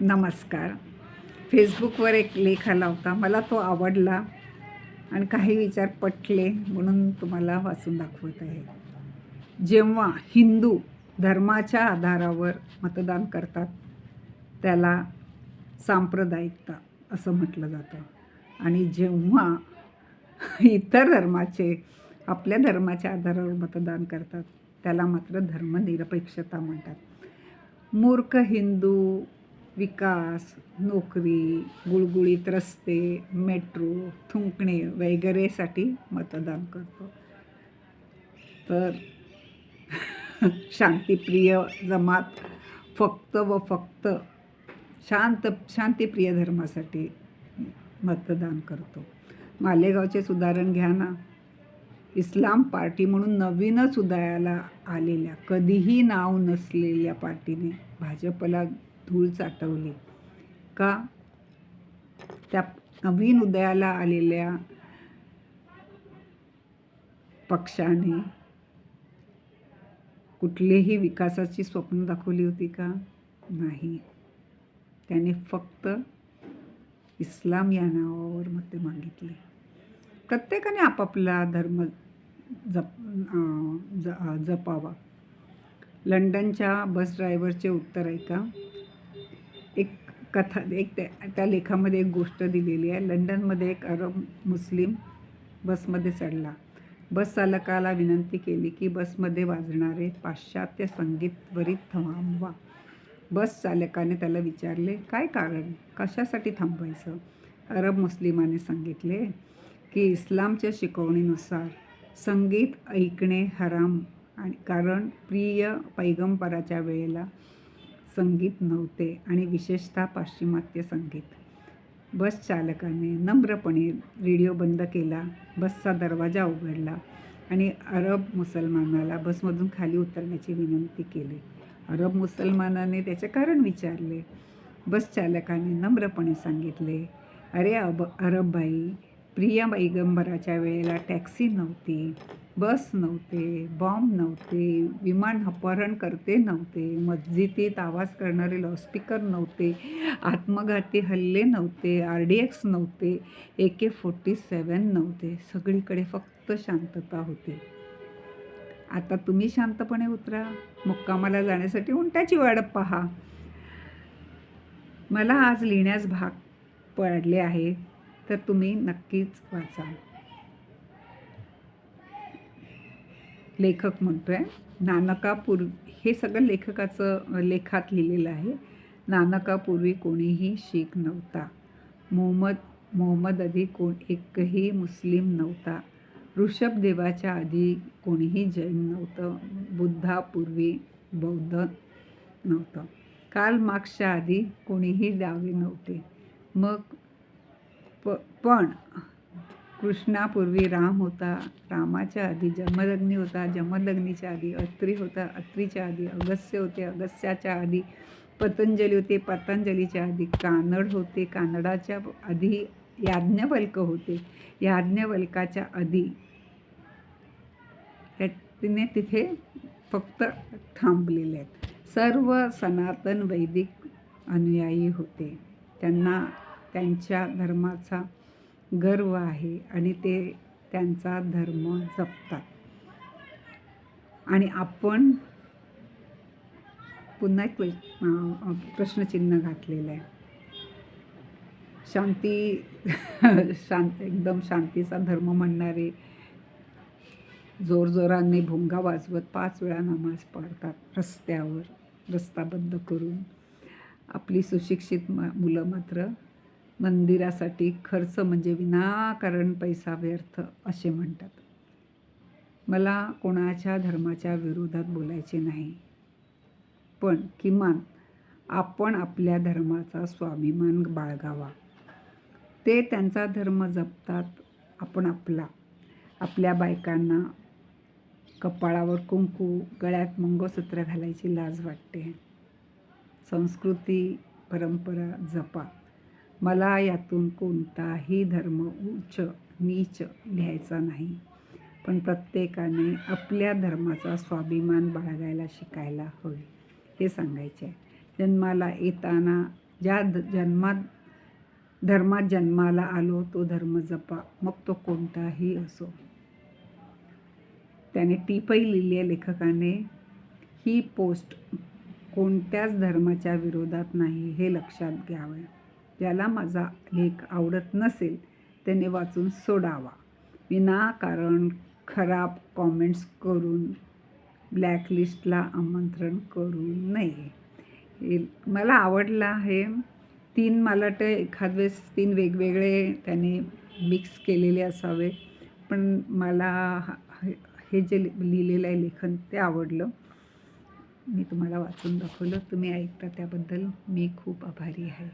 नमस्कार. फेसबुकवर एक लेख आला होता. मला तो आवडला आणि काही विचार पटले म्हणून तुम्हाला वाचून दाखवत आहे. जेव्हा हिंदू धर्माच्या आधारावर मतदान करतात त्याला सांप्रदायिकता असं म्हटलं जातं आणि जेव्हा इतर धर्माचे आपल्या धर्माच्या आधारावर मतदान करतात त्याला मात्र धर्मनिरपेक्षता म्हणतात. मूर्ख हिंदू विकास, नोकरी, गुळगुळीत रस्ते, मेट्रो, थुंकणे वगैरेसाठी मतदान करतो. तर शांतिप्रिय जमात फक्त व फक्त शांतिप्रिय धर्मासाठी मतदान करतो. मालेगावचेच उदाहरण घ्या ना. इस्लाम पार्टी म्हणून नवीनच उदयाला आलेल्या, कधीही नाव नसलेल्या पार्टीने भाजपला धूळ चाटवली का? त्या नवीन उदयाला आलेल्या पक्षाने कुठलेही विकासाची स्वप्न दाखवली होती का? नाही. त्याने फक्त इस्लाम या नावावर मते मागितली. प्रत्येकाने आपापला धर्म जपावा. लंडनच्या बस ड्रायव्हरचे उत्तर ऐका. त्या लेखामध्ये एक गोष्ट दिलेली आहे. लंडनमध्ये एक अरब मुस्लिम बसमध्ये चढला. बस चालकाला विनंती केली की बसमध्ये वाजणारे पाश्चात्य संगीत त्वरित थांबवा. बस चालकाने त्याला विचारले, काय कारण, कशासाठी थांबवायचं? अरब मुस्लिमाने सांगितले की इस्लामच्या शिकवणीनुसार संगीत ऐकणे हराम आणि कारण प्रिय पैगंबराच्या वेळेला संगीत नव्हते आणि विशेषतः पाश्चिमात्य संगीत. बस चालकाने नम्रपणे रेडिओ बंद केला. बसचा दरवाजा उघडला आणि अरब मुसलमानाला बसमधून खाली उतरण्याची विनंती केली. अरब मुसलमानाने त्याचे कारण विचारले. बस चालकाने नम्रपणे सांगितले, अरे अरब बाई, प्रिय पैगंबराच्या वेळेला टॅक्सी नव्हती, बस नव्हते, बॉम्ब नव्हते, विमान अपहरण करते नव्हते, मस्जिदीत आवाज करणारे लाऊडस्पीकर नव्हते, आत्मघाती हल्ले नव्हते, RDX नव्हते, AK-47 नव्हते. सगळीकडे फक्त शांतता होती. आता तुम्ही शांतपणे उतरा. मुक्कामाला जाण्यासाठी उंटाची वाट पहा. मला आज लिहिण्यास भाग पडले आहे तर तुम्ही नक्कीच वाचा. लेखक म्हणतोय, नानकापूर्वी, हे सगळं लेखात लिहिलेलं आहे. नानकापूर्वी कोणीही शीख नव्हता. मोहम्मद आधी एकही मुस्लिम नव्हता. ऋषभदेवाच्या आधी कोणीही जैन नव्हतं. बुद्धापूर्वी बौद्ध नव्हतं. कार्ल मार्क्सच्या आधी कोणीही डावे नव्हते. पण कृष्णापूर्वी राम होता. रामाच्या आधी जमदग्नी होता. जमदग्नीच्या आधी अत्री होता. अत्रीच्या आधी अगस्त्य होते. अगस्त्याच्या आधी पतंजली होते. पतंजलीच्या आधी कानड होते. कानडाच्या आधी याज्ञवल्क होते. याज्ञवल्काच्या आधी तिने तिथे फक्त थांबलेले आहेत. सर्व सनातन वैदिक अनुयायी होते. त्यांना त्यांच्या धर्माचा गर्व आहे आणि ते त्यांचा धर्म जपतात. आणि आपण पुन्हा एक प्रश्नचिन्ह घातलेलं आहे. एकदम शांतीचा धर्म म्हणणारे जोरजोराने भोंगा वाजवत 5 वेळा नमाज पढतात रस्त्यावर, रस्ता बंद करून. आपली सुशिक्षित मुलं मात्र मंदिरासाठी खर्च म्हणजे विनाकारण पैसा व्यर्थ असे म्हणतात. मला कोणाच्या धर्माच्या विरोधात बोलायचे नाही, पण किमान आपण आपल्या धर्माचा स्वाभिमान बाळगावा. ते त्यांचा धर्म जपतात, आपण आपल्या बायकांना कपाळावर कुंकू, गळ्यात मंगळसूत्र घालायची लाज वाटते. संस्कृती परंपरा जपा. मला यातून कोणताही धर्म उच्च नीच लिहायचा नाही, पण प्रत्येकाने आपल्या धर्माचा स्वाभिमान बाळगायला शिकायला हवे हे सांगायचे आहे. जन्माला येताना ज्या धर्मात जन्माला आलो तो धर्म जपा, मग तो कोणताही असो. त्याने टीपही लिहिली आहे लेखकाने, ही पोस्ट कोणत्याच धर्माच्या विरोधात नाही हे लक्षात घ्यावे. ज्याला माझा लेख आवडत नसेल त्याने वाचून सोडावा. विनाकारण खराब कॉमेंट्स करून ब्लॅकलिस्टला आमंत्रण करू नये. हे मला आवडलं आहे. मला वाटतं एखाद वेळेस 3 वेगवेगळे त्याने मिक्स केलेले असावे, पण मला हे जे लिहिलेलं आहे लेखन ते आवडलं. मी तुम्हाला वाचून दाखवलं. तुम्ही ऐकता त्याबद्दल मी खूप आभारी आहे.